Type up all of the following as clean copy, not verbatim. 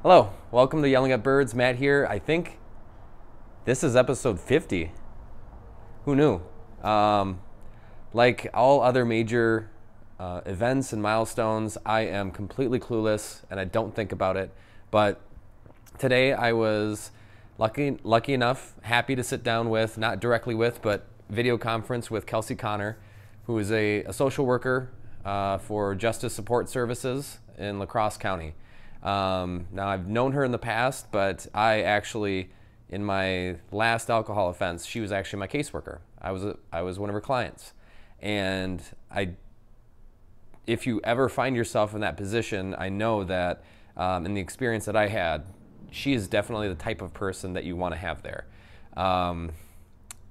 Hello, welcome to Yelling at Birds. Matt here. I think this is episode 50. Who knew? Um, like all other major events and milestones, I am completely clueless and I don't think about it. But today I was lucky enough, happy to sit down with, not directly with, but video conference with Kelsey Connor, who is a social worker for Justice Support Services in La Crosse County. Now, I've known her in the past, but I actually, in my last alcohol offense, she was actually my caseworker. I was one of her clients, and if you ever find yourself in that position, I know that in the experience that I had, she is definitely the type of person that you want to have there. Um,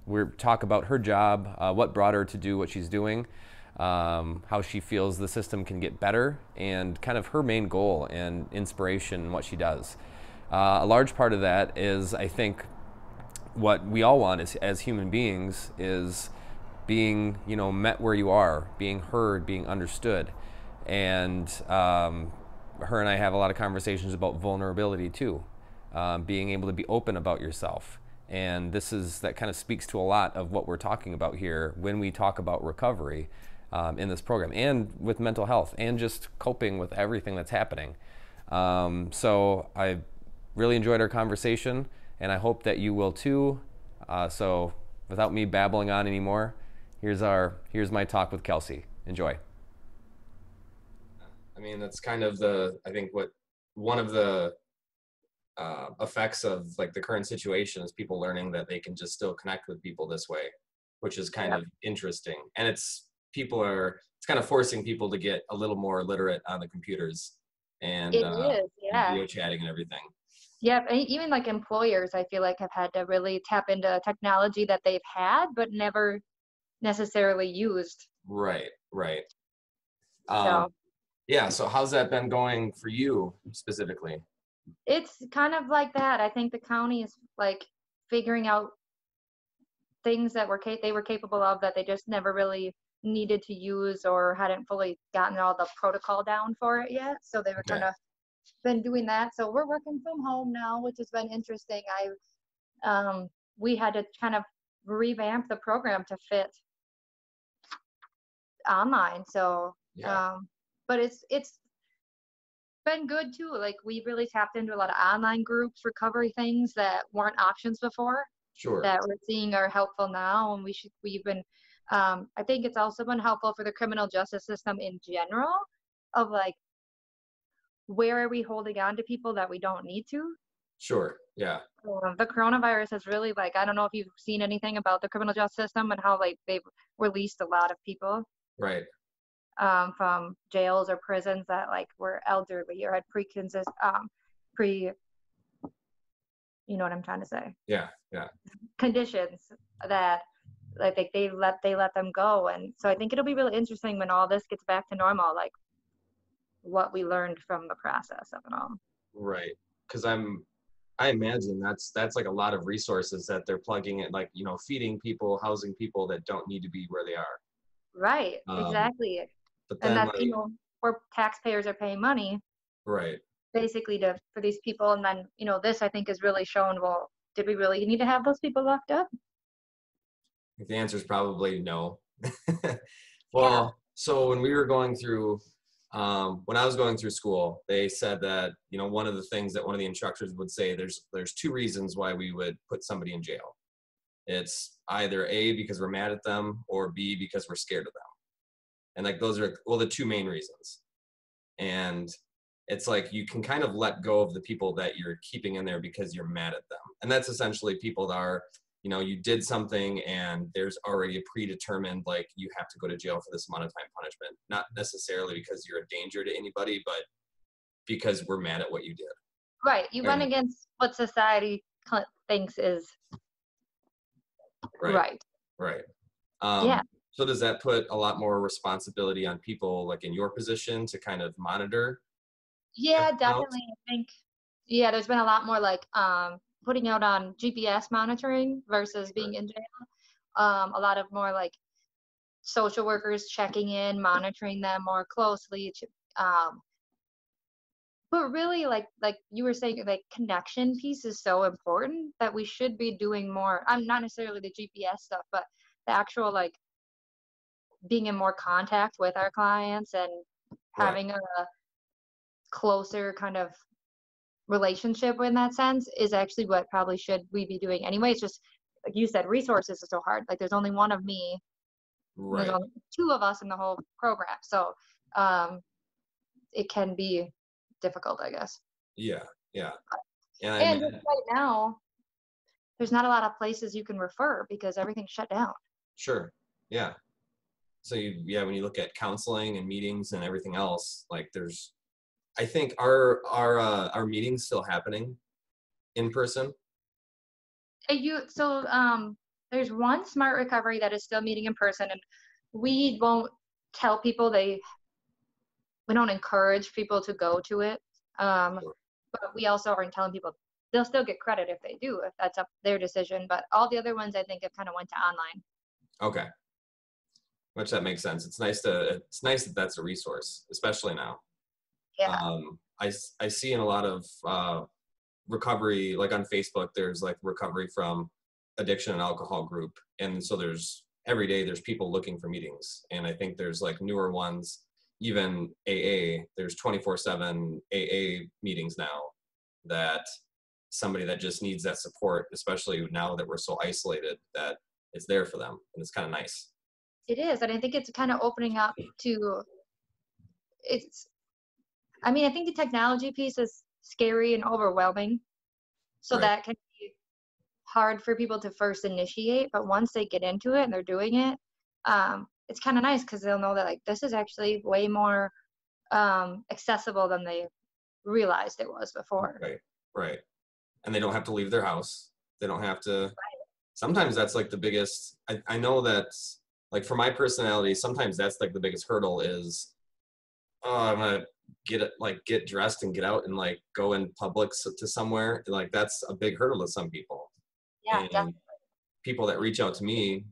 we talk about her job, what brought her to do what she's doing, how she feels the system can get better, and kind of her main goal and inspiration in what she does. A large part of that is, I think, what we all want as human beings is being, met where you are, being heard, being understood, and her and I have a lot of conversations about vulnerability too, being able to be open about yourself. And that kind of speaks to a lot of what we're talking about here when we talk about recovery in this program and with mental health and just coping with everything that's happening. So I really enjoyed our conversation, and I hope that you will too. So without me babbling on anymore, here's my talk with Kelsey. Enjoy. I mean, that's kind of I think what one of the effects of like the current situation is people learning that they can just still connect with people this way, which is kind Yep. of interesting. And it's kind of forcing people to get a little more literate on the computers and It is, yeah. video chatting and everything. Yep, and even like employers, I feel like have had to really tap into technology that they've had but never necessarily used. Right, right. Um, So yeah. So how's that been going for you specifically? it's kind of like that. I think the county is like figuring out things that they were capable of that they just never really needed to use or hadn't fully gotten all the protocol down for it yet. So they were kind Okay. of been doing that. So we're working from home now, which has been interesting. We had to kind of revamp the program to fit online. So, Yeah. um, but it's been good too. Like we really tapped into a lot of online groups, recovery things that weren't options before, Sure. that we're seeing are helpful now. And we've been, I think it's also been helpful for the criminal justice system in general of like, where are we holding on to people that we don't need to? Sure. Yeah. The coronavirus has really like, I don't know if you've seen anything about the criminal justice system and how like they've released a lot of people Right. from jails or prisons that like were elderly or had pre, you know what I'm trying to say, Yeah. Yeah. conditions that like they let them go. And so I think it'll be really interesting when all this gets back to normal, like what we learned from the process of it all. Right. Because I imagine that's like a lot of resources that they're plugging in, like feeding people, housing people that don't need to be where they are. Right, Um, exactly. but And then that's, like, where taxpayers are paying money right, basically to for these people. And then, this I think is really shown, well, did we really need to have those people locked up? the answer is probably no. Yeah. Well, so when we were going through, when I was going through school, they said that one of the things that one of the instructors would say, there's two reasons why we would put somebody in jail. It's either A, because we're mad at them, or B, because we're scared of them. And like those are, well, the two main reasons. And it's like you can kind of let go of the people that you're keeping in there because you're mad at them. And that's essentially people that are, you did something and there's already a predetermined, like, you have to go to jail for this amount of time punishment, not necessarily because you're a danger to anybody, but because we're mad at what you did. Right. You went And against what society thinks is right, right. right. Yeah. So does that put a lot more responsibility on people like in your position to kind of monitor Yeah, everyone else? definitely. I think, yeah, there's been a lot more like putting out on GPS monitoring versus Sure. being in jail. A lot of more like social workers checking in, monitoring them more closely, um, But really, like you were saying, like connection piece is so important that we should be doing more. I'm not necessarily the GPS stuff, but the actual like being in more contact with our clients and Right. having a closer kind of relationship in that sense is actually what probably should we be doing anyway. It's just like you said, resources are so hard. Like there's only one of me, and there's Right. only two of us in the whole program, so um, it can be difficult, I guess. Yeah. Yeah. And I And just mean, right now, there's not a lot of places you can refer because everything's shut down. sure. Yeah. So yeah, when you look at counseling and meetings and everything else, like there's, I think our meetings still happening in person. There's one smart recovery that is still meeting in person, and we won't tell people we don't encourage people to go to it. Um, but we also aren't telling people they'll still get credit if they do, if that's up their decision. But all the other ones I think have kind of went to online. Okay. Which that makes sense. It's nice that that's a resource, especially now. Yeah. I see in a lot of recovery, like on Facebook, there's like recovery from addiction and alcohol group. And so every day there's people looking for meetings. And I think there's like newer ones, even AA, there's 24/7 AA meetings now that somebody that just needs that support, especially now that we're so isolated, that it's there for them. And it's kind of nice. It is. And I think it's kind of opening up to it's, I mean, I think the technology piece is scary and overwhelming. So Right. that can be hard for people to first initiate. But once they get into it and they're doing it, it's kind of nice because they'll know that like this is actually way more accessible than they realized it was before. Right. Right. And they don't have to leave their house. They don't have to. Sometimes that's like the biggest. I know that, like for my personality, sometimes that's like the biggest hurdle is, oh, I'm gonna get dressed and get out and like go in public to somewhere. Like that's a big hurdle to some people. Yeah, And definitely. people that reach out to me,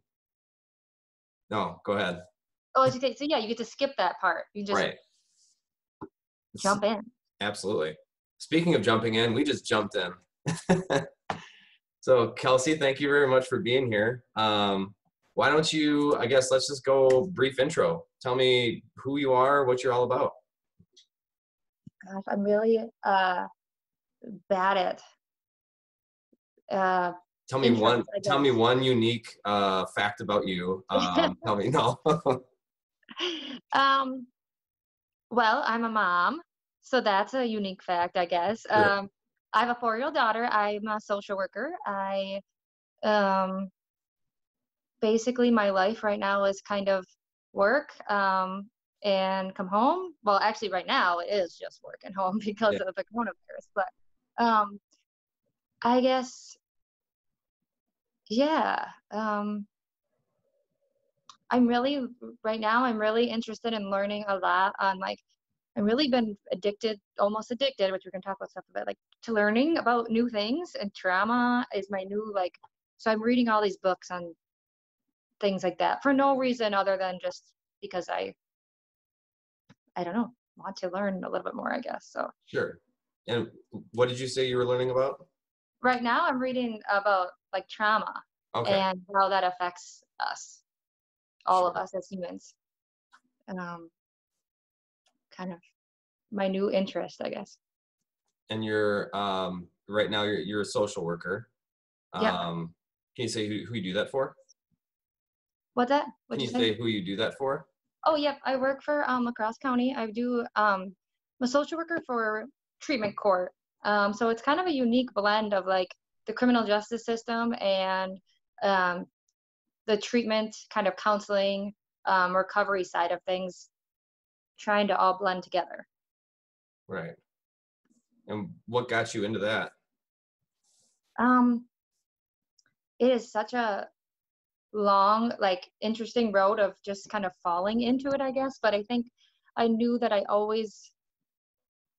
no, go ahead. Oh, okay, so yeah, you get to skip that part. You just Right. It's, jump in. absolutely. Speaking of jumping in, we just jumped in. So Kelsey, thank you very much for being here. Why don't you, I guess, let's just go brief intro. Tell me who you are, what you're all about. Gosh, I'm really bad at uh, intros, I Tell me guess. one unique fact about you. Tell me, no. um, well, I'm a mom, so that's a unique fact, I guess. Sure. I have a 4-year-old daughter. I'm a social worker. I um, basically my life right now is kind of work and come home. Well, actually, right now it is just work and home because Yeah. of the coronavirus. But um, I guess, yeah. I'm really right now. I'm really interested in learning a lot on like. I've really been addicted, almost addicted, which we can talk about stuff about, like to learning about new things. And trauma is my new like. So I'm reading all these books on things like that for no reason other than just because I don't know, want to learn a little bit more, I guess. So Sure. And what did you say you were learning about? right now I'm reading about like trauma Okay. and how that affects us, all of Sure. us as humans. Um, kind of my new interest, I guess. And you're right now you're a social worker. Yep. Can you say who you do that for? What's that? Can What'd you you say? say who you do that for? Oh, yep. I work for Lacrosse County. I'm a social worker for treatment court. So it's kind of a unique blend of like the criminal justice system and um, the treatment kind of counseling, recovery side of things, trying to all blend together. Right. And what got you into that? Um, it is such a long, like interesting road of just kind of falling into it, I guess. But I think I knew that I always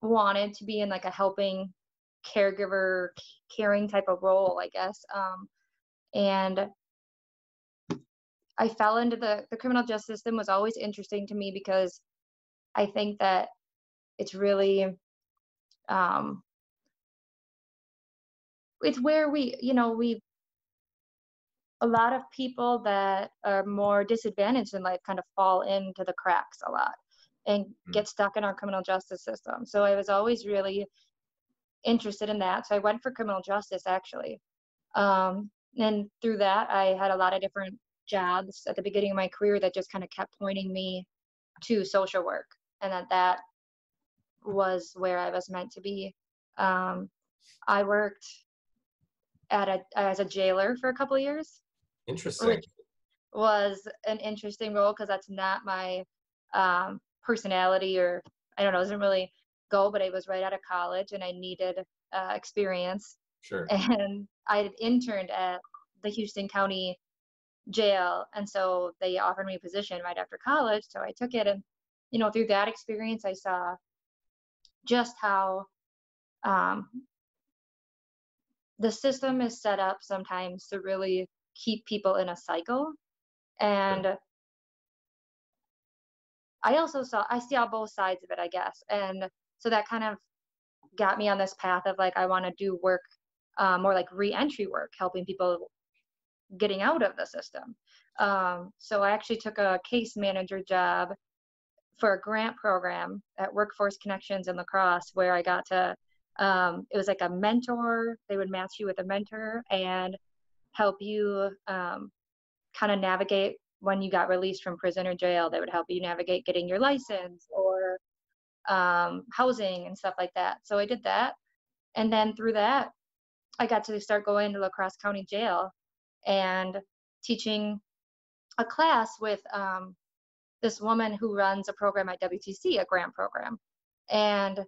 wanted to be in like a helping caregiver, caring type of role, I guess. And I fell into the criminal justice system was always interesting to me because I think that it's really um, it's where a lot of people that are more disadvantaged in life kind of fall into the cracks a lot and Mm. get stuck in our criminal justice system. So I was always really interested in that. So I went for criminal justice actually. And through that, I had a lot of different jobs at the beginning of my career that just kind of kept pointing me to social work, and that was where I was meant to be. I worked as a jailer for a couple of years, Interesting. which was an interesting role because that's not my personality, or I don't know, it doesn't really go, but I was right out of college and I needed experience. Sure. And I had interned at the Houston County Jail. And so they offered me a position right after college. So I took it. And, through that experience, I saw just how um, the system is set up sometimes to really keep people in a cycle. And I see both sides of it, I guess. And so that kind of got me on this path of like, I want to do work, more like re-entry work, helping people getting out of the system. So I actually took a case manager job for a grant program at Workforce Connections in La Crosse, where I got to, it was like a mentor. They would match you with a mentor and help you kind of navigate when you got released from prison or jail. They would help you navigate getting your license or housing and stuff like that. So I did that. And then through that, I got to start going to La Crosse County Jail and teaching a class with this woman who runs a program at WTC, a grant program. And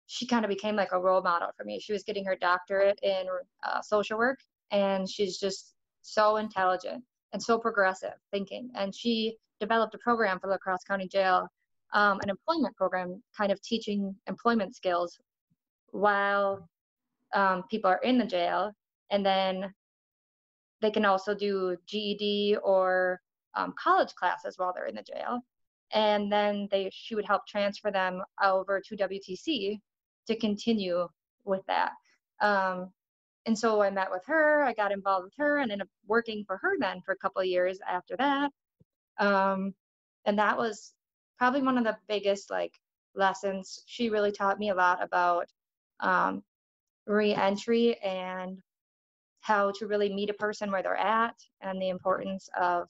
she kind of became like a role model for me. She was getting her doctorate in social work, and she's just so intelligent and so progressive thinking. And she developed a program for La Crosse County Jail, an employment program, kind of teaching employment skills while people are in the jail. And then they can also do GED or college classes while they're in the jail. And then she would help transfer them over to WTC to continue with that. And so I met with her, I got involved with her, and ended up working for her then for a couple of years after that. And that was probably one of the biggest lessons. She really taught me a lot about re-entry and how to really meet a person where they're at, and the importance of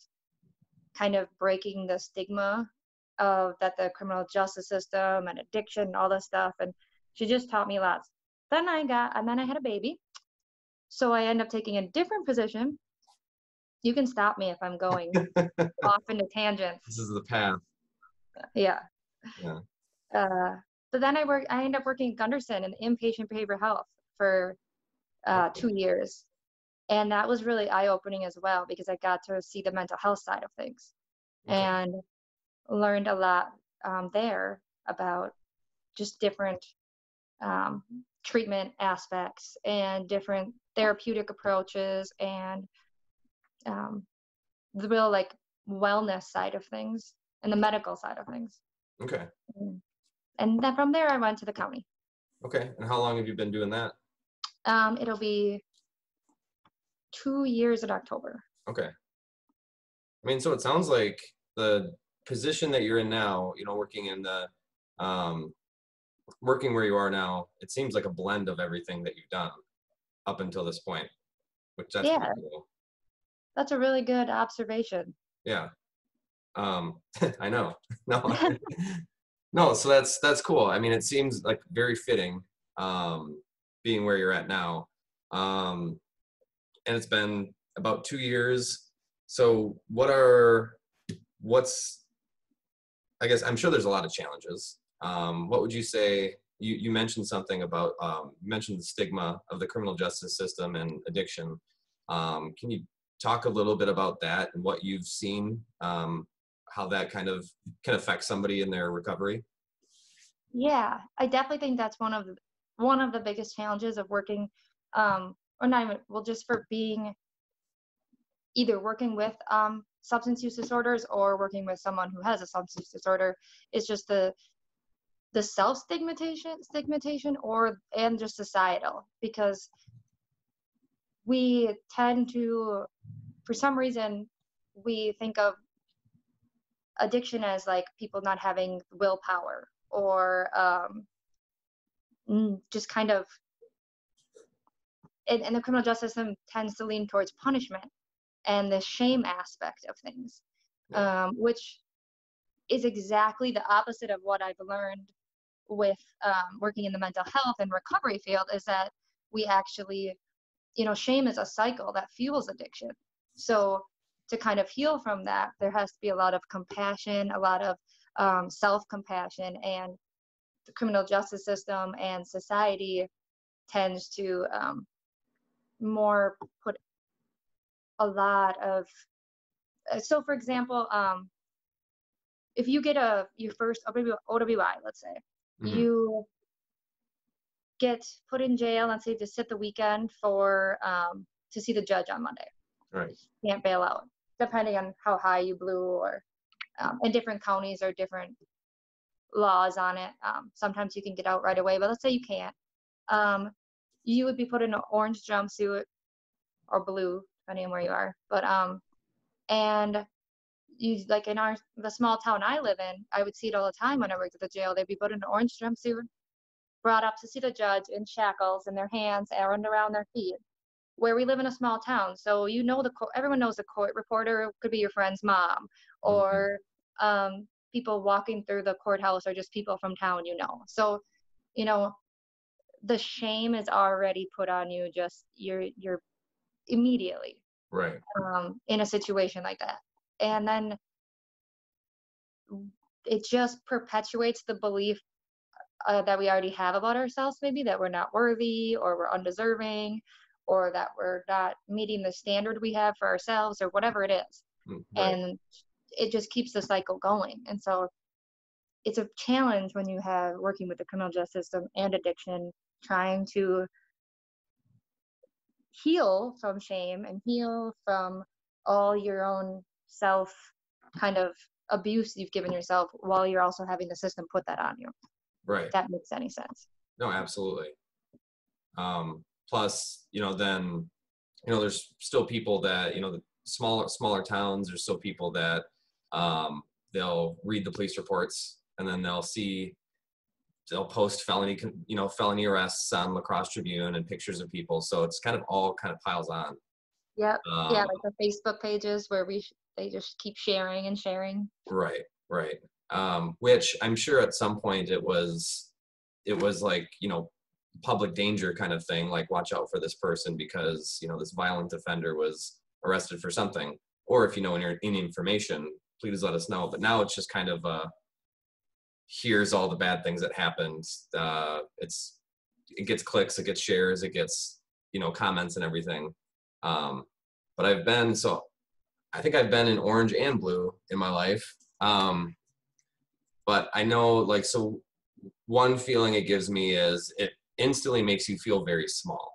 kind of breaking the stigma of that the criminal justice system and addiction and all this stuff. And she just taught me lots. Then I had a baby. So I end up taking a different position. You can stop me if I'm going off into tangents. This is the path. Yeah. Yeah. But then I ended up working at Gunderson in inpatient behavioral health for 2 years. And that was really eye-opening as well, because I got to see the mental health side of things and learned a lot there about just different treatment aspects and different therapeutic approaches and the real wellness side of things and the medical side of things. Okay. And then from there I went to the county. Okay. And how long have you been doing that? It'll be 2 years in October. Okay. I mean, so it sounds like the position that you're in now, working in the, working where you are now, it seems like a blend of everything that you've done up until this point, which that's pretty cool. That's a really good observation. Yeah. I know. No, no. So that's cool. I mean, it seems like very fitting, being where you're at now. And it's been about 2 years. So I guess I'm sure there's a lot of challenges. What would you say? You mentioned something about, you mentioned the stigma of the criminal justice system and addiction. Can you talk a little bit about that and what you've seen, how that kind of can affect somebody in their recovery? Yeah, I definitely think that's one of the biggest challenges of working, or not even, well, just for being either working with substance use disorders or working with someone who has a substance use disorder, is just the the self stigmatization and just societal, because we tend to, for some reason, we think of addiction as like people not having willpower, or just kind of, and the criminal justice system tends to lean towards punishment and the shame aspect of things, which is exactly the opposite of what I've learned with working in the mental health and recovery field, is that we actually, shame is a cycle that fuels addiction. So to kind of heal from that, there has to be a lot of compassion, a lot of self-compassion, and the criminal justice system and society tends to more put a lot of, so for example, if you get your first OWI, let's say, you get put in jail, let's say, to sit the weekend for to see the judge on Monday. Right. Can't bail out, depending on how high you blew, or in different counties or different laws on it. Sometimes you can get out right away, but let's say you can't. You would be put in an orange jumpsuit or blue, depending on where you are. But and you, like in the small town I live in, I would see it all the time when I worked at the jail. They'd be put in an orange jumpsuit, brought up to see the judge in shackles in their hands and around their feet. Where we live in a small town, so everyone knows the court reporter. It could be your friend's mom, or people walking through the courthouse, or just people from town. So the shame is already put on you. Just you're immediately right. In a situation like that, and then it just perpetuates the belief that we already have about ourselves, maybe that we're not worthy, or we're undeserving, or that we're not meeting the standard we have for ourselves, or whatever it is. Right. And it just keeps the cycle going. And so it's a challenge when you have working with the criminal justice system and addiction, trying to heal from shame and heal from all your own self kind of abuse you've given yourself, while you're also having the system put that on you. Right. If that makes any sense. No, absolutely. Plus, then, there's still people that, the smaller towns, there's still people that they'll read the police reports, and then they'll post felony arrests on La Crosse Tribune and pictures of people. So it's all piles on. Yep. Yeah, like the Facebook pages where they just keep sharing and sharing. Right. Which I'm sure at some point it was like, public danger kind of thing, like watch out for this person because, this violent offender was arrested for something. Or if any information, please let us know. But now it's just here's all the bad things that happened. It gets clicks, it gets shares, it gets, comments and everything. But I think I've been in orange and blue in my life. But I know, so one feeling it gives me is it instantly makes you feel very small,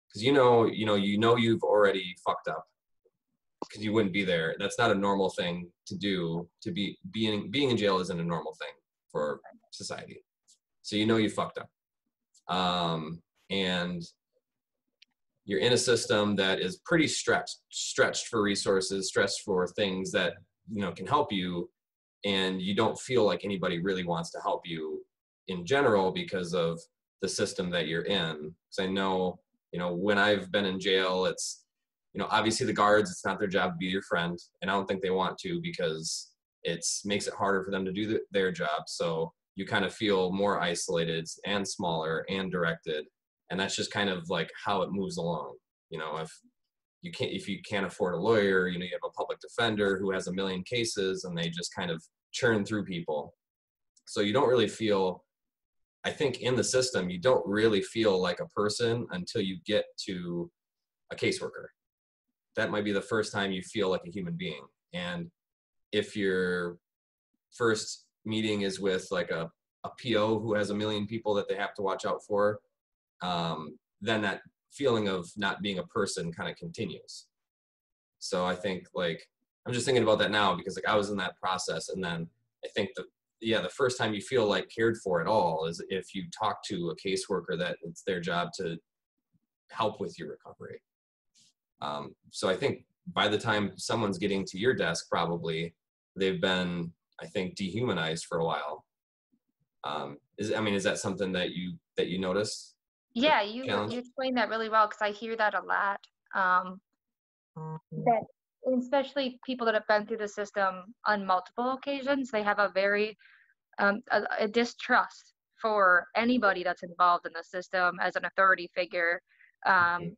because you've already fucked up, because you wouldn't be there. That's not a normal thing to do. Being in jail isn't a normal thing for society. So you fucked up, and you're in a system that is pretty stretched for resources, stretched for things that can help you, and you don't feel like anybody really wants to help you in general because of the system that you're in. Because I know, when I've been in jail, it's, obviously the guards, it's not their job to be your friend, and I don't think they want to, because it makes it harder for them to do their job. So you kind of feel more isolated and smaller and directed, and that's just like how it moves along. If you can't afford a lawyer, you have a public defender who has a million cases, and they just kind of churn through people. So you don't really feel, I think in the system, you don't really feel like a person until you get to a caseworker. That might be the first time you feel like a human being. And if your first meeting is with like a PO who has a million people that they have to watch out for, then that feeling of not being a person kind of continues. So I think I'm just thinking about that now, because I was in that process, and then I think the first time you feel like cared for at all is if you talk to a caseworker that it's their job to help with your recovery. So I think by the time someone's getting to your desk, probably they've been, I think, dehumanized for a while. Is that something that you notice? Yeah, you explained that really well, because I hear that a lot. That especially people that have been through the system on multiple occasions, they have a very a distrust for anybody that's involved in the system as an authority figure. And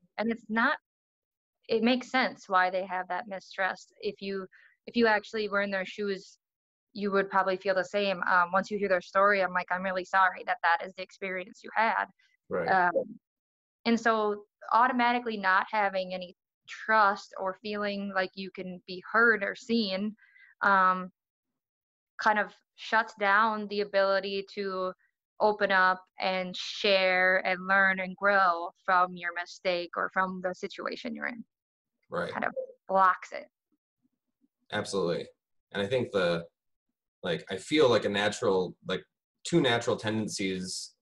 it makes sense why they have that mistrust. If you actually were in their shoes, you would probably feel the same. Once you hear their story, I'm like, I'm really sorry that is the experience you had. Right. And so automatically not having any trust or feeling like you can be heard or seen kind of shuts down the ability to open up and share and learn and grow from your mistake or from the situation you're in. Right. Kind of blocks it. Absolutely. And I think I feel like two natural tendencies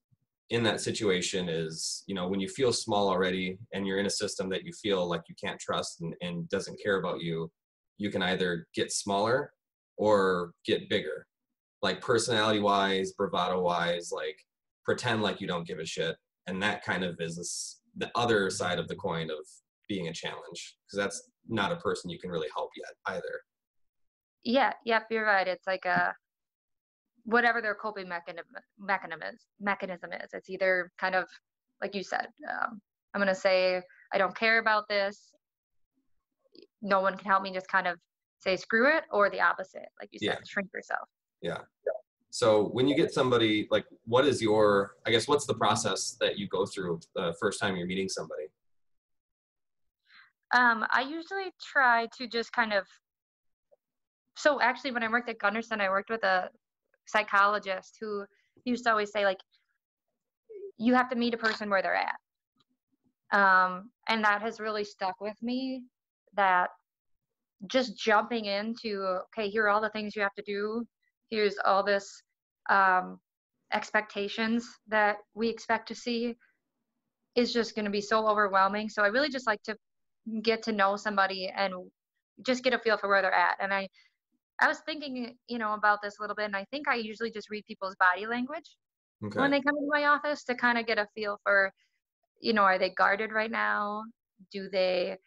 in that situation is, when you feel small already and you're in a system that you feel like you can't trust and doesn't care about you, you can either get smaller or get bigger, like personality wise, bravado wise, like pretend like you don't give a shit. And that kind of is the other side of the coin of being a challenge, because that's not a person you can really help yet either. Yeah, yep, you're right. It's like whatever their coping mechanism is. It's either kind of like you said, I'm going to say, I don't care about this. No one can help me, just kind of say, screw it, or the opposite. Like you said, shrink yourself. Yeah. So when you get somebody, like, what's the process that you go through the first time you're meeting somebody? I usually try to just so actually when I worked at Gunderson, I worked with a psychologist who used to always say, like, you have to meet a person where they're at. And that has really stuck with me, that just jumping into, okay, here are all the things you have to do. Here's all this expectations that we expect to see is just going to be so overwhelming. So I really just like to get to know somebody and just get a feel for where they're at. And I was thinking, about this a little bit, and I think I usually just read people's body language when they come into my office to kind of get a feel for, are they guarded right now? Do they,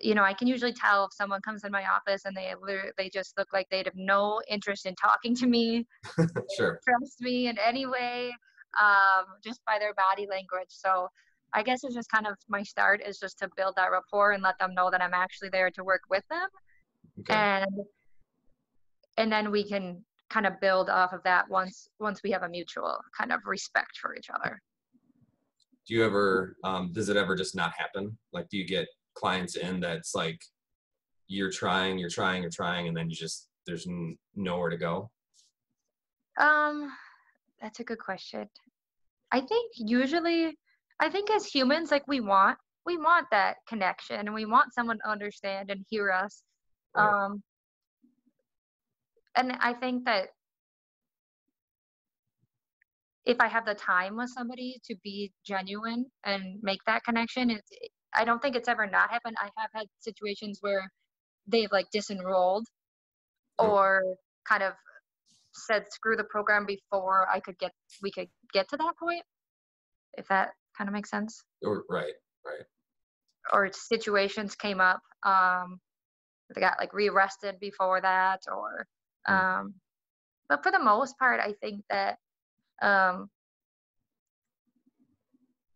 I can usually tell if someone comes in my office and they just look like they'd have no interest in talking to me, sure, trust me in any way, just by their body language. So I guess it's just kind of my start is just to build that rapport and let them know that I'm actually there to work with them. Okay. And then we can kind of build off of that once we have a mutual kind of respect for each other. Do you ever, does it ever just not happen? Like, do you get clients in that's like, you're trying, and then there's nowhere to go? That's a good question. I think as humans, like, we want that connection, and we want someone to understand and hear us. Right. And I think that if I have the time with somebody to be genuine and make that connection, I don't think it's ever not happened. I have had situations where they've like disenrolled or kind of said screw the program before we could get to that point, if that kind of makes sense. Right. Or situations came up, they got like rearrested before that, or but for the most part, I think that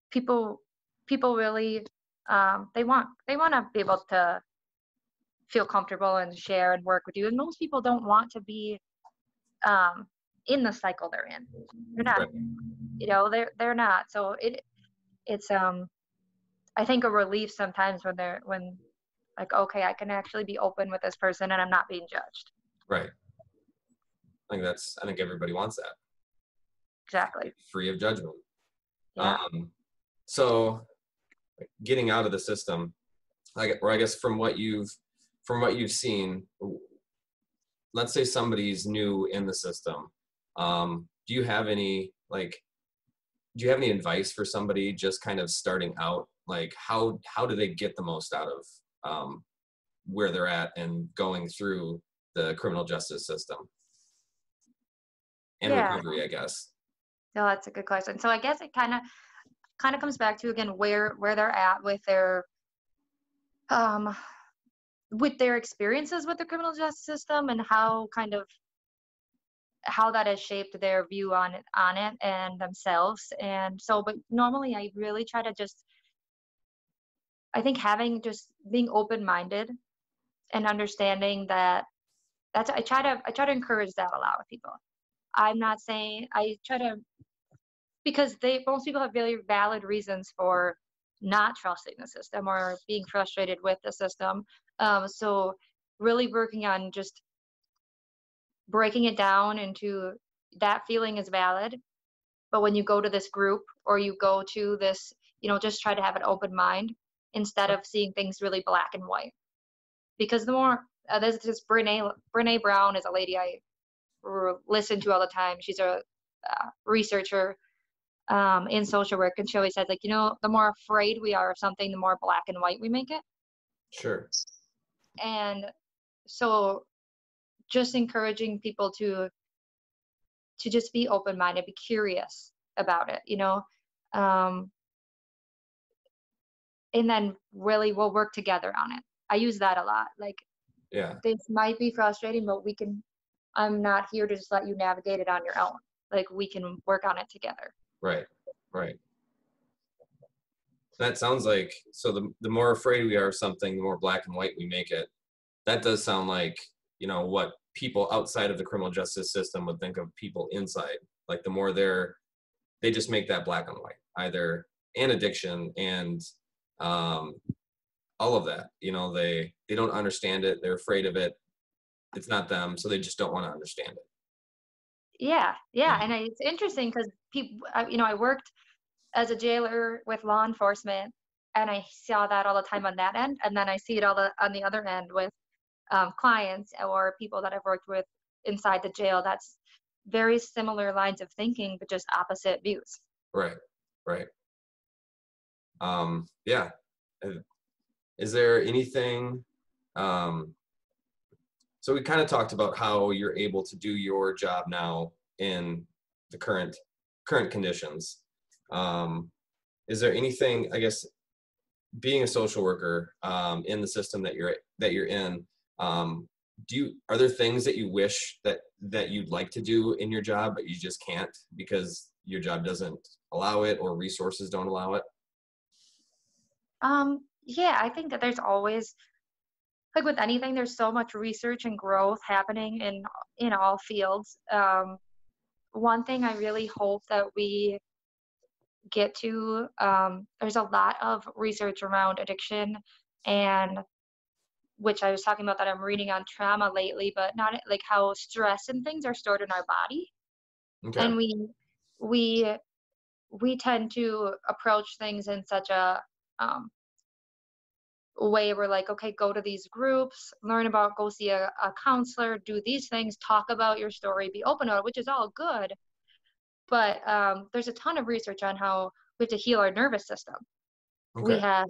people really they want to be able to feel comfortable and share and work with you, and most people don't want to be in the cycle they're in. They're not, right. They're not. So it's I think a relief sometimes when like, okay, I can actually be open with this person and I'm not being judged. Right. I think everybody wants that. Exactly. Free of judgment. Yeah. So getting out of the system, I guess from what you've seen, let's say somebody's new in the system. Do you have any advice for somebody just kind of starting out? Like how do they get the most out of where they're at and going through the criminal justice system and Yeah, recovery, I guess? no, that's a good question. So I guess it kind of comes back to, again, where they're at um with their experiences with the criminal justice system, and how that has shaped their view on it and themselves. And so, but normally I really try to just, I think, having just being open-minded and understanding that I try to encourage that a lot with people. I'm not saying I try to, because most people have very valid reasons for not trusting the system or being frustrated with the system. So really working on just breaking it down into, that feeling is valid, but when you go to this group or you go to this, just try to have an open mind instead of seeing things really black and white. Because the more there's this Brene Brown is a lady I listen to all the time. She's a researcher in social work, and she always says, like, the more afraid we are of something, the more black and white we make it. Sure. And so just encouraging people to just be open-minded, be curious about it, and then really we'll work together on it. I use that a lot. Like, Yeah. this might be frustrating, but I'm not here to just let you navigate it on your own. Like, we can work on it together. Right. That sounds like, so the more afraid we are of something, the more black and white we make it. That does sound like, what people outside of the criminal justice system would think of people inside. Like, the more they just make that black and white, either an addiction and all of that. They don't understand it. They're afraid of it. It's not them, so they just don't want to understand it. Yeah. And it's interesting because people, I worked as a jailer with law enforcement, and I saw that all the time on that end, and then I see it on the other end with clients or people that I've worked with inside the jail. That's very similar lines of thinking, but just opposite views. Right. Yeah. Is there anything, so we kind of talked about how you're able to do your job now in the current conditions. Is there anything, I guess, being a social worker in the system that you're in, are there things that you wish that you'd like to do in your job but you just can't because your job doesn't allow it or resources don't allow it? Yeah, I think that there's always, like with anything, there's so much research and growth happening in all fields. One thing I really hope that we get to, there's a lot of research around addiction, and which I was talking about that I'm reading on trauma lately, but not like how stress and things are stored in our body. Okay. And we tend to approach things in such a way where, like, okay, go to these groups, go see a counselor, do these things, talk about your story, be open about it, which is all good. But there's a ton of research on how we have to heal our nervous system. Okay.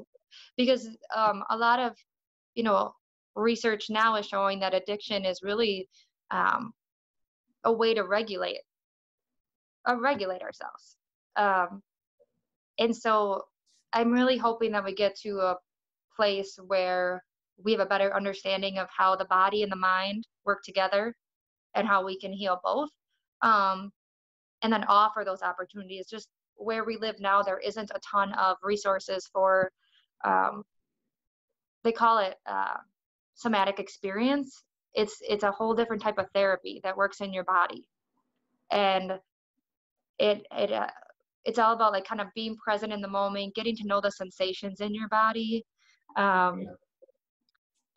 Because a lot of, research now is showing that addiction is really a way to regulate ourselves. And so I'm really hoping that we get to a place where we have a better understanding of how the body and the mind work together and how we can heal both. And then offer those opportunities. Just where we live now, there isn't a ton of resources for, they call it somatic experience. It's a whole different type of therapy that works in your body. And it's all about, like, kind of being present in the moment, getting to know the sensations in your body, and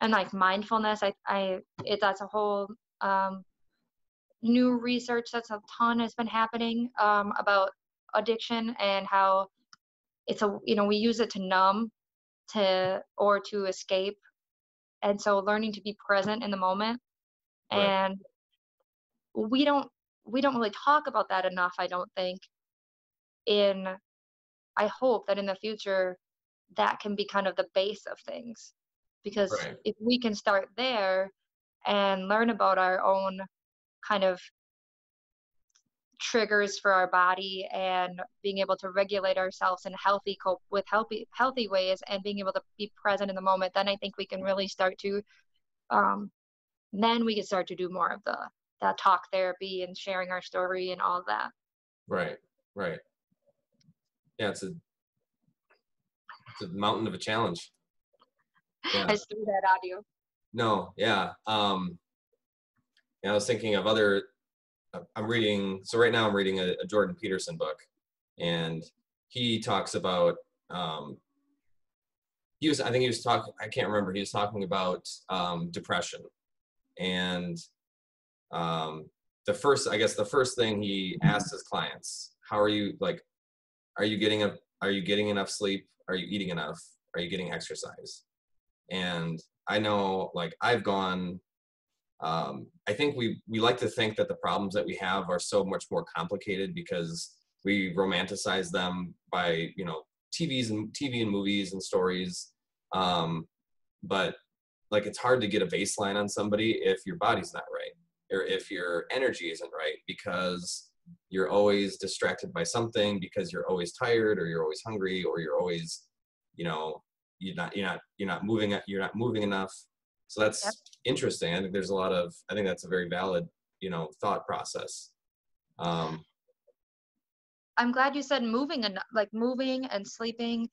like mindfulness. That's a whole new research that's a ton has been happening about addiction, and how we use it to numb or to escape. And so learning to be present in the moment Right. And we don't we don't really talk about that enough, I don't think. In I hope that in the future that can be kind of the base of things. Because Right. if we can start there and learn about our own kind of triggers for our body and being able to regulate ourselves in healthy cope with healthy ways and being able to be present in the moment, then I think we can really start to um then we can start to do more of the that talk therapy and sharing our story and all of that. Right. Right. Yeah, it's a mountain of a challenge. I Yeah. just threw that on you. No, yeah. I was thinking of other. I'm reading. So right now I'm reading a Jordan Peterson book, and he talks about. I think he was talking. I can't remember. He was talking about depression, and the first thing he asked his clients, how are you, like, are you getting enough sleep? Are you eating enough? Are you getting exercise? And I know, like, I've gone, I think we like to think that the problems that we have are so much more complicated because we romanticize them by, TV and movies and stories. But like, it's hard to get a baseline on somebody if your body's not right or if your energy isn't right, because you're always distracted by something, because you're always tired or you're always hungry or you're always, you know, you're not moving enough. So Yep. that's interesting. I think that's a very valid, thought process. I'm glad you said moving and like moving and sleeping,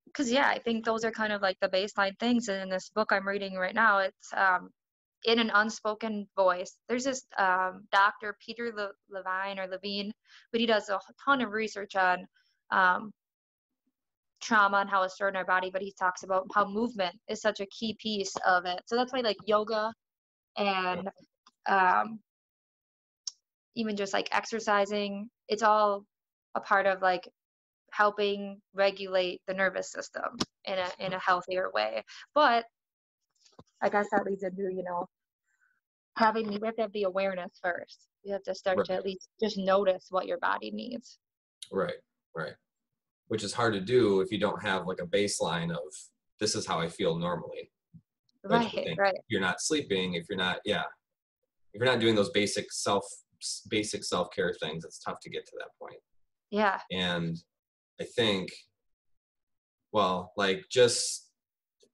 because yeah, I think those are kind of like the baseline things. And in this book I'm reading right now, it's in an unspoken voice. There's this Dr. Peter Levine or Levine, but he does a ton of research on um, trauma and how it's stored in our body. But he talks about how movement is such a key piece of it. So that's why like yoga and um, even just like exercising, it's all a part of like helping regulate the nervous system in a healthier way. But I guess that leads into, we have to have the awareness first. You have to start Right, to at least just notice what your body needs. right, right. Which is hard to do if you don't have like a baseline of, this is how I feel normally. Which I Right, think, right. if you're not sleeping, if you're not doing those basic self-care things, it's tough to get to that point. Yeah. And I think, well, like, just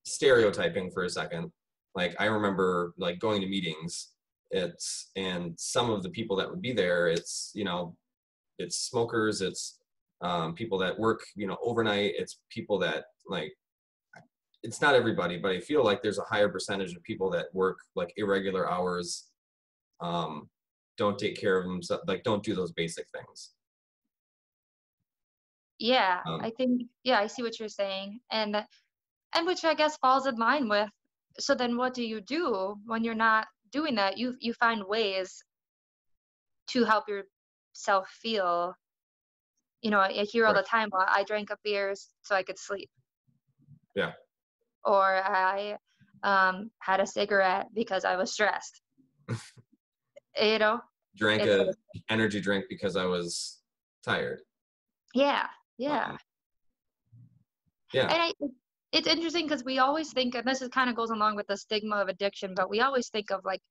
stereotyping for a second, like, I remember like going to meetings, and some of the people that would be there, it's smokers, it's people that work, overnight, it's people that, like, it's not everybody, but I feel like there's a higher percentage of people that work like irregular hours, um, don't take care of themselves, like, don't do those basic things. Yeah, Um, I think, yeah, I see what you're saying. And which I guess falls in line with, so then what do you do when you're not doing that? You find ways to help yourself feel. I hear all right. the time, well, I drank a beer so I could sleep, Yeah. or I had a cigarette because I was stressed. You know, Drank it's a like, energy drink because I was tired. yeah, yeah. Um, yeah. And it's interesting because we always think, and this is kind of goes along with the stigma of addiction, but we always think of like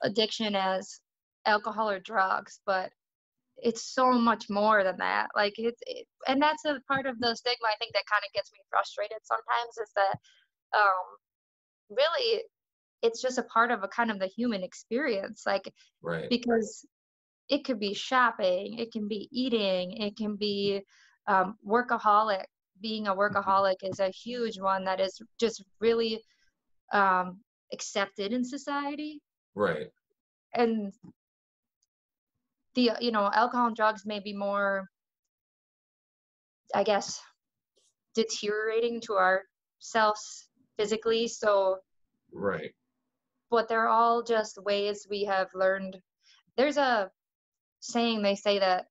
addiction as alcohol or drugs, but it's so much more than that. Like and that's a part of the stigma I think that kind of gets me frustrated sometimes, is that really it's just a part of a kind of the human experience, like, Right. because it could be shopping, it can be eating, it can be workaholic. Being a Mhm. workaholic is a huge one that is just really um, accepted in society. Right. And the alcohol and drugs may be more, I guess, deteriorating to ourselves physically. So, Right. but they're all just ways we have learned. There's a saying, they say that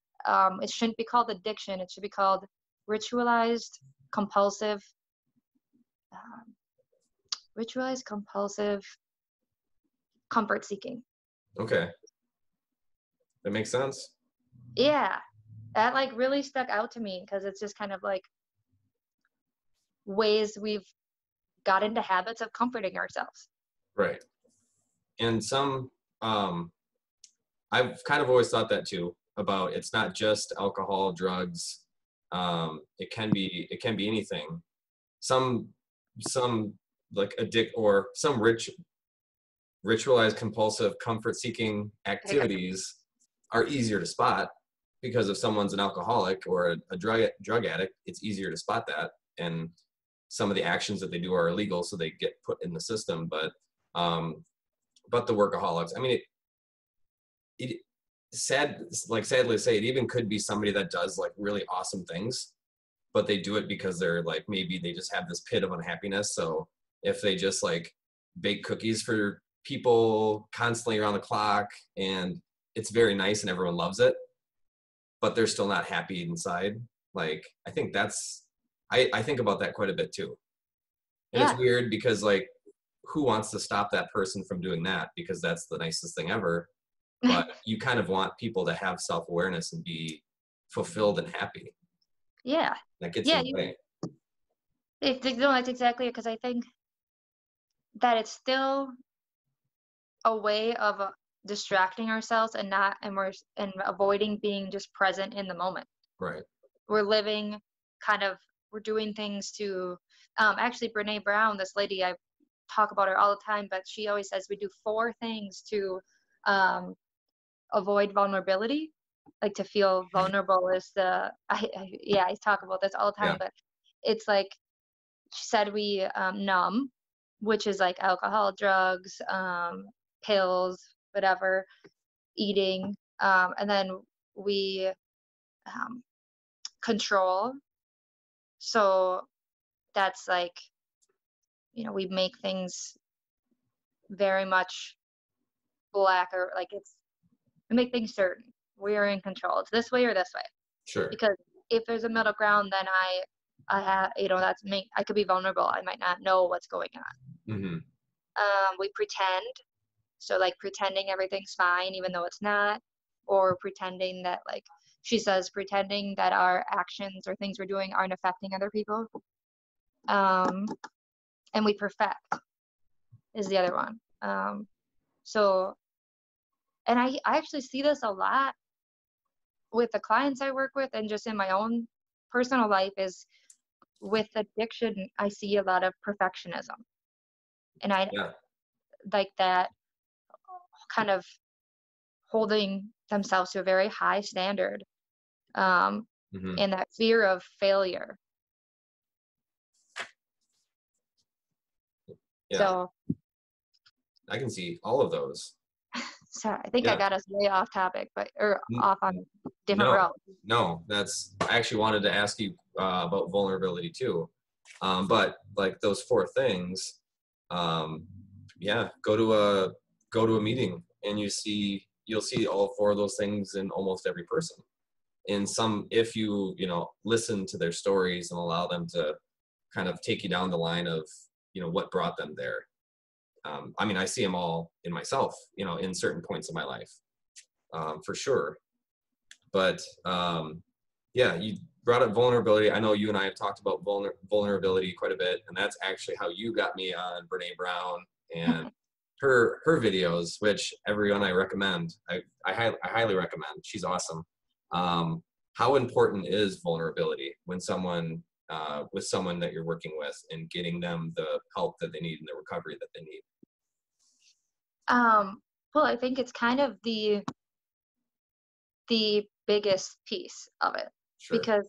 it shouldn't be called addiction, it should be called ritualized compulsive um, ritualized compulsive comfort seeking. Okay. That makes sense. Yeah, that like really stuck out to me because it's just kind of like ways we've got into habits of comforting ourselves. Right. And I've kind of always thought that too, about it's not just alcohol, drugs. It can be anything. Some like addict or some ritualized compulsive comfort seeking activities are easier to spot, because if someone's an alcoholic or a drug addict, it's easier to spot that. And some of the actions that they do are illegal, so they get put in the system. But the workaholics, I mean, sadly to say, it even could be somebody that does like really awesome things, but they do it because they're like, maybe they just have this pit of unhappiness. So if they just like bake cookies for people constantly around the clock, and it's very nice and everyone loves it, but they're still not happy inside. Like, I think I think about that quite a bit too. And Yeah. it's weird because like, who wants to stop that person from doing that? Because that's the nicest thing ever. But you kind of want people to have self-awareness and be fulfilled and happy. Yeah. That gets Yeah. in the way. No, that's exactly it. Because I think that it's still a way of distracting ourselves and avoiding being just present in the moment. Right. We're living we're doing things to, actually Brene Brown, this lady, I talk about her all the time, but she always says we do 4 things to avoid vulnerability. Like, to feel vulnerable is I talk about this all the time, Yeah. but it's like, she said we numb, which is like alcohol, drugs, pills, whatever, eating, and then we control. So that's like, we make things very much black, or like we make things certain. We are in control. It's this way or this way. Sure. Because if there's a middle ground, then I have, that's me. I could be vulnerable. I might not know what's going on. Mm-hmm. We pretend. So like pretending everything's fine, even though it's not, or pretending that, like she says, pretending that our actions or things we're doing aren't affecting other people. And we perfect is the other one. So, and I actually see this a lot with the clients I work with, and just in my own personal life, is with addiction, I see a lot of perfectionism. And I like that kind of holding themselves to a very high standard, and that fear of failure. Yeah. So I can see all of those. Sorry, I think I got us way off topic, off on different route. No, I actually wanted to ask you about vulnerability too. But like those 4 things, go to a meeting and you'll see all 4 of those things in almost every person. In some, if you listen to their stories and allow them to kind of take you down the line of what brought them there. I mean, I see them all in myself, in certain points of my life, for sure. But you brought up vulnerability. I know you and I have talked about vulnerability quite a bit, and that's actually how you got me on Brene Brown and her videos, which everyone I recommend. I highly recommend. She's awesome. How important is vulnerability when someone with someone that you're working with, and getting them the help that they need and the recovery that they need? Well, I think it's kind of the biggest piece of it. Sure. Because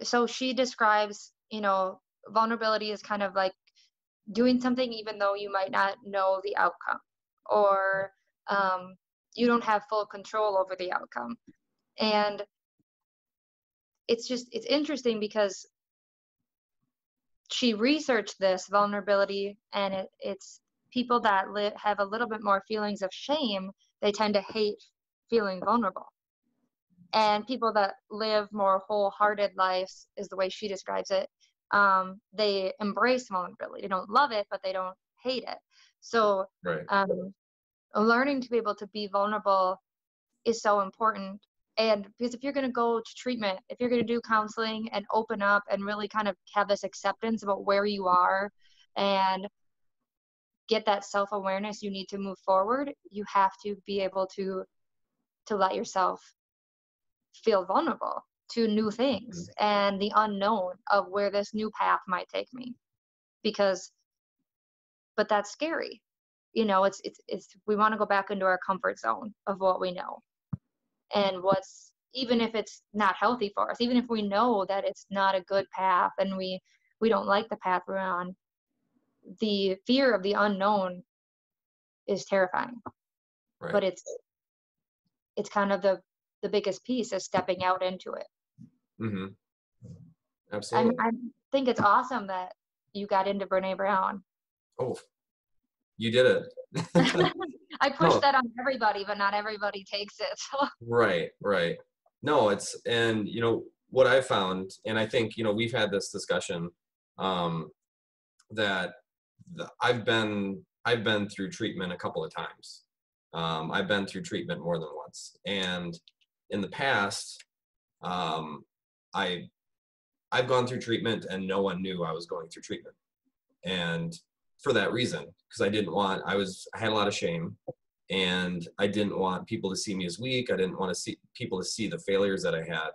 so she describes, vulnerability is kind of like doing something even though you might not know the outcome, or you don't have full control over the outcome. And it's interesting because she researched this vulnerability, and it's people that have a little bit more feelings of shame, they tend to hate feeling vulnerable. And people that live more wholehearted lives, is the way she describes it, they embrace vulnerability. They don't love it, but they don't hate it. So Right. learning to be able to be vulnerable is so important. And because if you're going to go to treatment, if you're going to do counseling and open up and really kind of have this acceptance about where you are and get that self-awareness you need to move forward, you have to be able to let yourself feel vulnerable to new things and the unknown of where this new path might take me. But that's scary. You know, it's we want to go back into our comfort zone of what we know. And even if it's not healthy for us, even if we know that it's not a good path and we don't like the path we're on, the fear of the unknown is terrifying. Right. But it's kind of the biggest piece is stepping out into it. Mm-hmm. Absolutely. I think it's awesome that you got into Brene Brown. Oh, you did it. I push that on everybody, but not everybody takes it. Right. No, and you know, what I found, and I think, you know, we've had this discussion, that I've been through treatment a couple of times. I've been through treatment more than once. And in the past, I've gone through treatment and no one knew I was going through treatment. And for that reason, because I had a lot of shame, and I didn't want people to see me as weak. I didn't want to see people to see the failures that I had.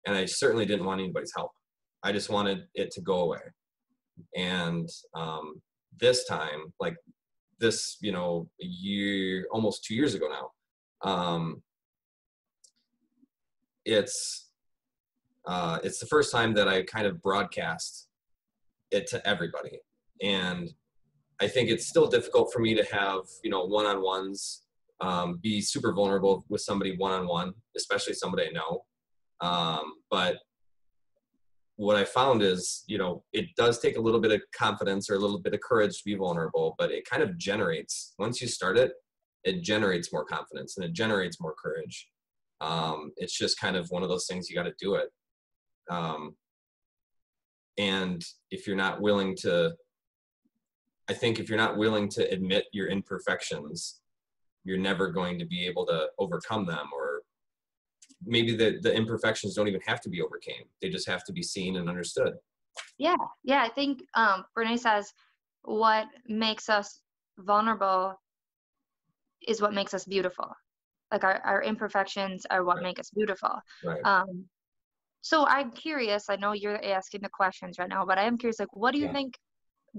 And I certainly didn't want anybody's help. I just wanted it to go away. And this time, like this, you know, almost 2 years ago now, it's the first time that I kind of broadcast it to everybody. And I think it's still difficult for me to have, you know, one-on-ones, be super vulnerable with somebody one-on-one, especially somebody I know. But what I found is, you know, it does take a little bit of confidence or a little bit of courage to be vulnerable, but it kind of generates, once you start it, it generates more confidence and it generates more courage. It's just kind of one of those things, you got to do it. And if you're not willing to, I think if you're not willing to admit your imperfections, you're never going to be able to overcome them, or maybe the imperfections don't even have to be overcame. They just have to be seen and understood. Yeah. I think Brene says what makes us vulnerable is what makes us beautiful. Like our imperfections are what make us beautiful. Right. So I'm curious, I know you're asking the questions right now, but I am curious, like, what do you think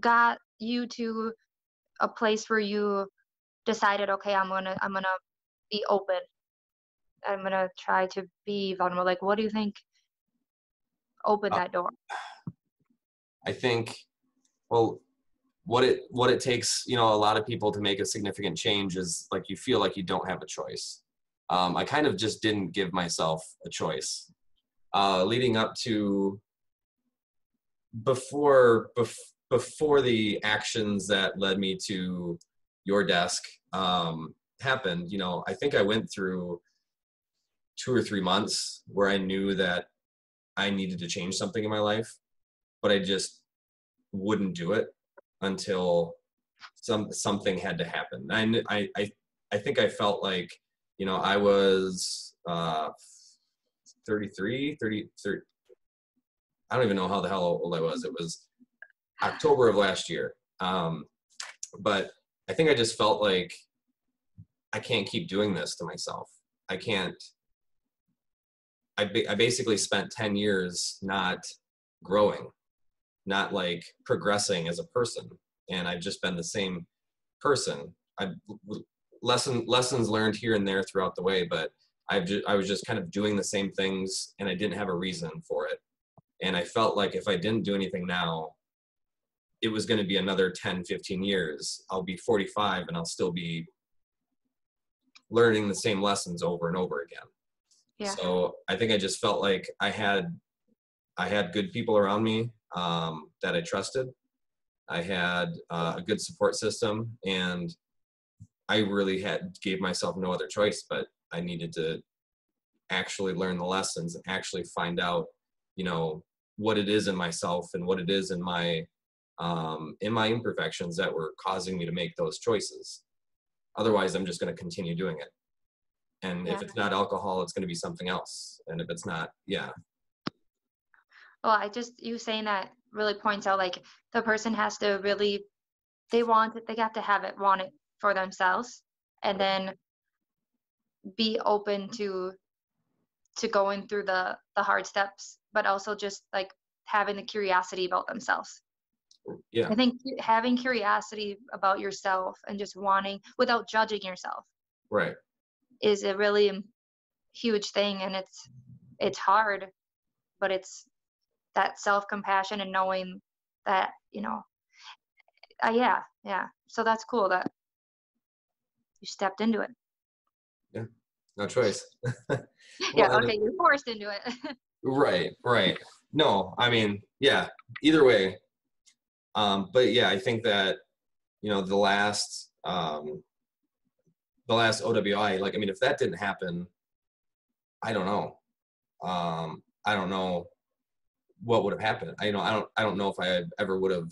got you to a place where you decided, okay, I'm gonna be open. I'm gonna try to be vulnerable. Like, what do you think opened that door? I think, well, what it takes, you know, a lot of people to make a significant change is, like, you feel like you don't have a choice. I kind of just didn't give myself a choice. Leading up to before the actions that led me to your desk happened, you know, I think I went through 2 or 3 months where I knew that I needed to change something in my life, but I just wouldn't do it until something had to happen. I think I felt like, you know, I was 30, I don't even know how the hell old I was. It was October of last year. But I think I just felt like I can't keep doing this to myself. I can't. I basically spent 10 years not growing, not like progressing as a person. And I've just been the same person. Lessons learned here and there throughout the way, but I was just kind of doing the same things, and I didn't have a reason for it. And I felt like if I didn't do anything now, it was going to be another 10, 15 years. I'll be 45 and I'll still be learning the same lessons over and over again. Yeah. So I think I just felt like I had good people around me that I trusted. I had a good support system, and I really gave myself no other choice, but I needed to actually learn the lessons and actually find out, you know, what it is in myself and what it is in my imperfections that were causing me to make those choices. Otherwise, I'm just going to continue doing it. And if it's not alcohol, it's going to be something else. And if it's not, yeah. Well, you saying that really points out like the person has to really, they have to want it for themselves, and then be open to going through the hard steps, but also just like having the curiosity about themselves. Yeah. I think having curiosity about yourself and just wanting, without judging yourself, Right. is a really huge thing. And it's hard, but it's that self-compassion and knowing that, yeah. So that's cool that you stepped into it. Yeah. No choice. Yeah. Okay. You're forced into it. Right. No, I mean, yeah, either way. But yeah, I think that, the last OWI, like, I mean, if that didn't happen, I don't know. I don't know what would have happened. I don't know if I ever would have,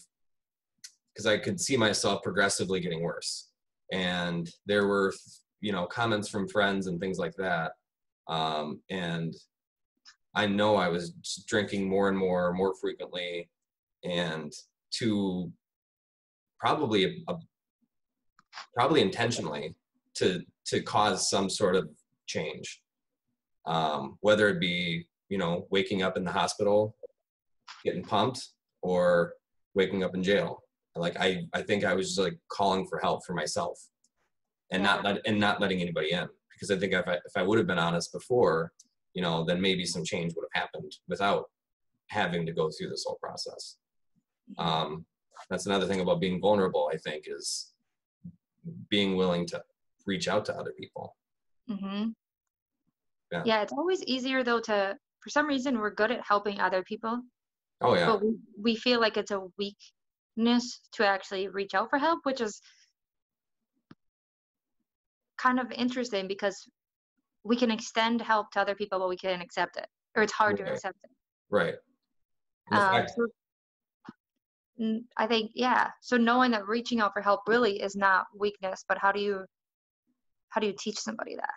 because I could see myself progressively getting worse. And there were, comments from friends and things like that. And I know I was drinking more and more frequently, and to probably intentionally to cause some sort of change, whether it be waking up in the hospital getting pumped, or waking up in jail. Like I think I was just like calling for help for myself, and not letting anybody in, because I think if I would have been honest before, then maybe some change would have happened without having to go through this whole process. That's another thing about being vulnerable, I think, is being willing to reach out to other people. Mm-hmm. Yeah, it's always easier though for some reason we're good at helping other people. Oh yeah. But we feel like it's a weakness to actually reach out for help, which is kind of interesting because we can extend help to other people, but we can't accept it, or it's hard to accept it. Right. So I think, so knowing that reaching out for help really is not weakness, but how do you teach somebody that?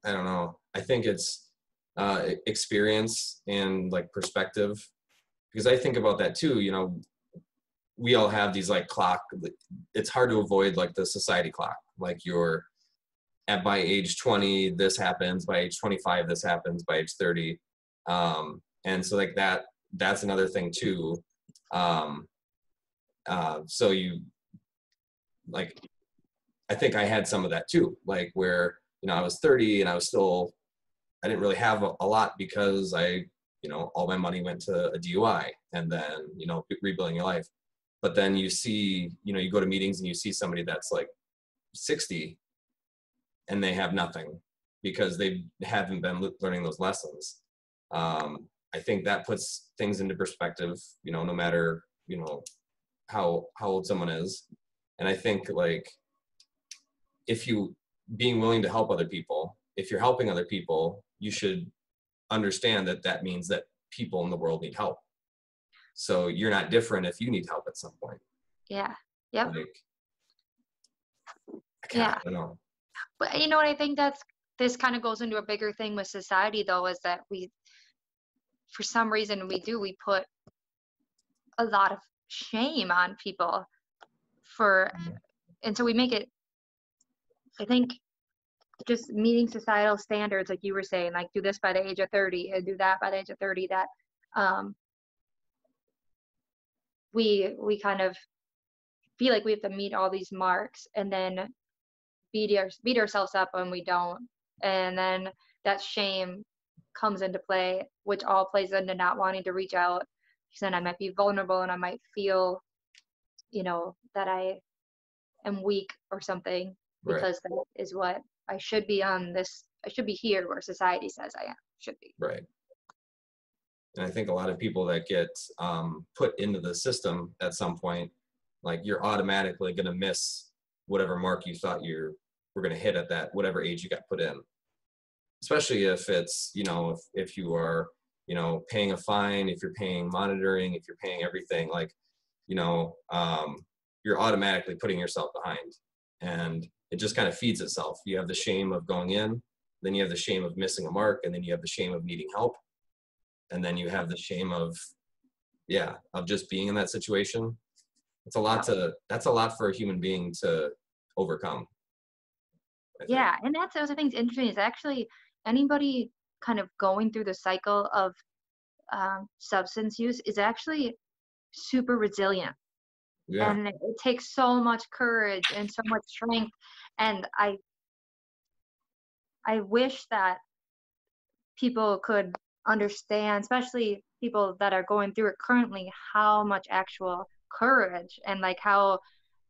I don't know. I think it's experience and like perspective, because I think about that too. We all have these like clock. It's hard to avoid like the society clock. Like by age 20, this happens. By age 25, this happens. By age 30, and so like that's another thing too. So you, like, I think I had some of that too, like where, I was 30 and I didn't really have a lot, because all my money went to a DUI, and then, rebuilding your life. But then you see, you go to meetings and you see somebody that's like 60 and they have nothing because they haven't been learning those lessons. I think that puts things into perspective, no matter, how old someone is. And I think like, being willing to help other people, if you're helping other people, you should understand that means that people in the world need help. So you're not different if you need help at some point. Yeah. Yep. Like, I don't know. But what I think this kind of goes into a bigger thing with society though, is that for some reason we put a lot of shame on people and so we make it, I think, just meeting societal standards, like you were saying, like do this by the age of 30 and do that by the age of 30, that we kind of feel like we have to meet all these marks and then beat ourselves up when we don't. And then that shame comes into play, which all plays into not wanting to reach out, because then I might be vulnerable and I might feel, that I am weak or something, because that is what I should be I should be here where society says I should be. Right. And I think a lot of people that get put into the system at some point, like you're automatically going to miss whatever mark you thought you were going to hit at that, whatever age you got put in. Especially if it's, if you are you know, paying a fine, if you're paying monitoring, if you're paying everything, like, you know, you're automatically putting yourself behind, and it just kind of feeds itself. You have the shame of going in, then you have the shame of missing a mark, and then you have the shame of needing help, and then you have the shame of, yeah, of just being in that situation. It's a lot that's a lot for a human being to overcome, I think. Yeah, and that's the other thing's interesting is actually anybody kind of going through the cycle of substance use is actually super resilient, Yeah, and it takes so much courage and so much strength. And I wish that people could understand, especially people that are going through it currently, how much actual courage and like how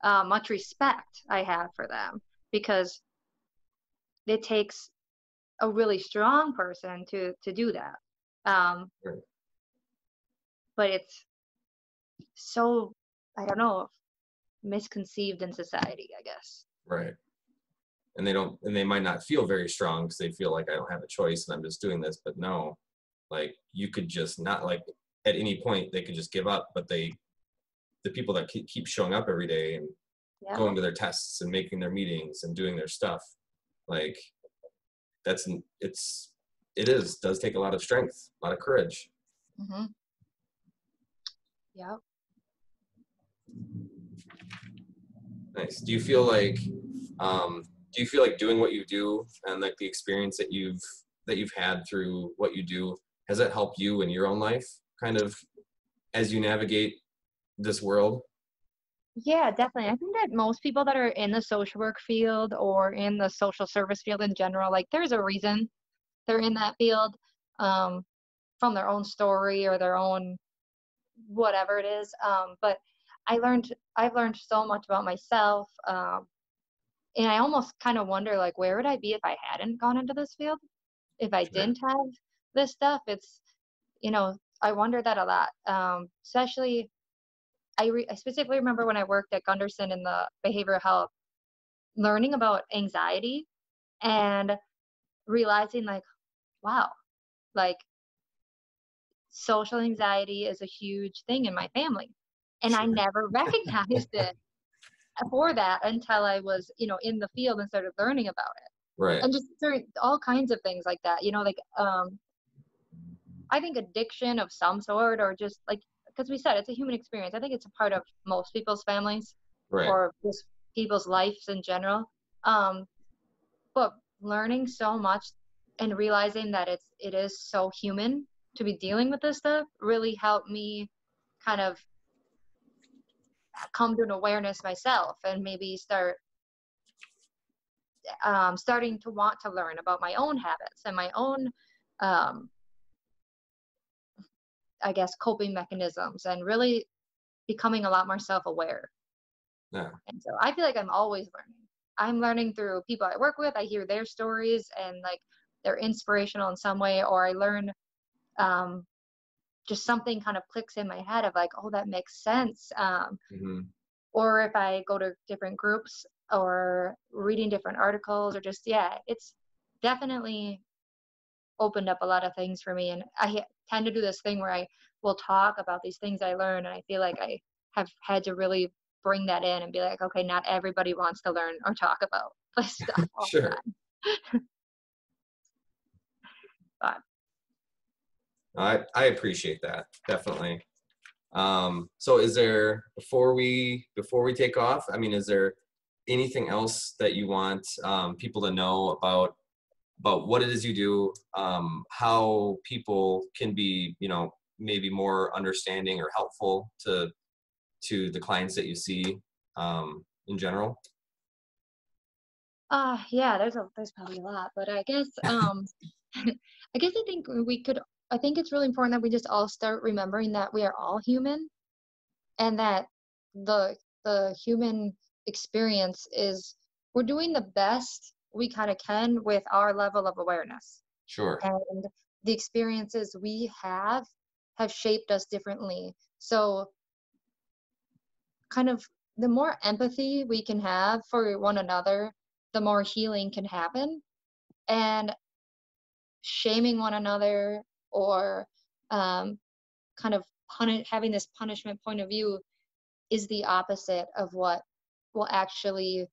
much respect I have for them, because it takes a really strong person to do that. Um, right. but it's so, I don't know, misconceived in society, I guess. Right. And they might not feel very strong because they feel like I don't have a choice and I'm just doing this. But no, like you could just not, like, at any point they could just give up. But the people that keep showing up every day and Yeah. going to their tests and making their meetings and doing their stuff, like does take a lot of strength, a lot of courage. Mm-hmm. Yeah. Nice. Do you feel like doing what you do and like the experience that you've had through what you do, has that helped you in your own life kind of as you navigate this world? Yeah, definitely. I think that most people that are in the social work field or in the social service field in general, like there's a reason they're in that field, um, from their own story or their own whatever it is. But I've learned so much about myself. And I almost kind of wonder, like, where would I be if I hadn't gone into this field? If I Sure. didn't have this stuff, I wonder that a lot. Especially, I specifically remember when I worked at Gunderson in the behavioral health, learning about anxiety and realizing, like, wow, like social anxiety is a huge thing in my family. And I Sure. never recognized it for that until I was, in the field and started learning about it. Right. And just all kinds of things like that, I think addiction of some sort, or just like, because we said it's a human experience. I think it's a part of most people's families Right. or just people's lives in general. Um, but learning so much and realizing that it is so human to be dealing with this stuff really helped me kind of come to an awareness myself and maybe starting to want to learn about my own habits and my own, um, I guess, coping mechanisms, and really becoming a lot more self-aware. Yeah. And so I feel like I'm always learning. I'm learning through people I work with. I hear their stories and like they're inspirational in some way, or I learn, um, just something kind of clicks in my head of like, oh, that makes sense. Mm-hmm. Or if I go to different groups or reading different articles, or just, yeah, it's definitely opened up a lot of things for me. And I tend to do this thing where I will talk about these things I learn. And I feel like I have had to really bring that in and be like, okay, not everybody wants to learn or talk about this stuff all the Sure. time. But I appreciate that, definitely. So is there, before we take off, I mean, is there anything else that you want people to know about what it is you do, how people can be, maybe more understanding or helpful to the clients that you see in general? yeah, there's probably a lot, but I guess I think it's really important that we just all start remembering that we are all human, and that the human experience is, we're doing the best we kind of can with our level of awareness, Sure. and the experiences we have shaped us differently. So kind of the more empathy we can have for one another, the more healing can happen. And shaming one another or kind of having this punishment point of view is the opposite of what will actually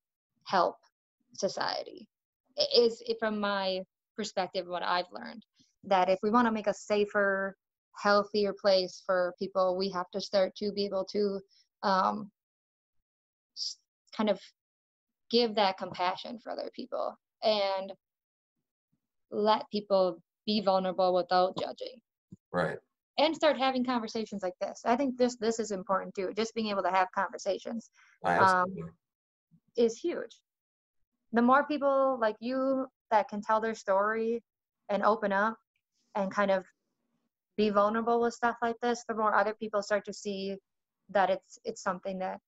help society. Is from my perspective, what I've learned, that if we want to make a safer, healthier place for people, we have to start to be able to kind of give that compassion for other people and let people be vulnerable without judging. Right. And start having conversations like this. I think this is important too. Just being able to have conversations is huge. The more people like you that can tell their story and open up and kind of be vulnerable with stuff like this, the more other people start to see that it's something that,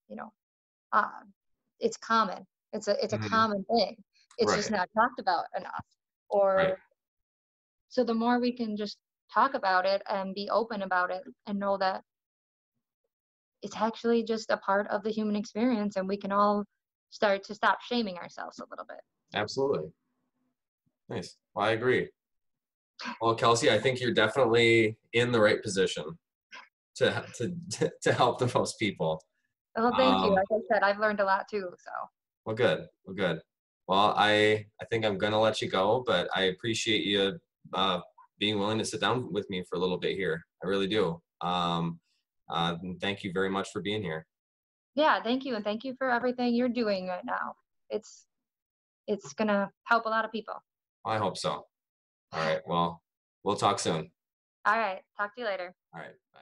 it's common. It's a common thing. It's just not talked about enough. Or so the more we can just talk about it and be open about it and know that it's actually just a part of the human experience, and we can all start to stop shaming ourselves a little bit. Absolutely. Nice. Well, I agree. Well, Kelsey, I think you're definitely in the right position to help the most people. Well, thank you. Like I said, I've learned a lot too. So. Well, good. Well, good. Well, I think I'm gonna let you go, but I appreciate you being willing to sit down with me for a little bit here. I really do. Thank you very much for being here. Yeah, thank you, and thank you for everything you're doing right now. It's gonna help a lot of people. I hope so. All right. Well, we'll talk soon. All right. Talk to you later. All right. Bye.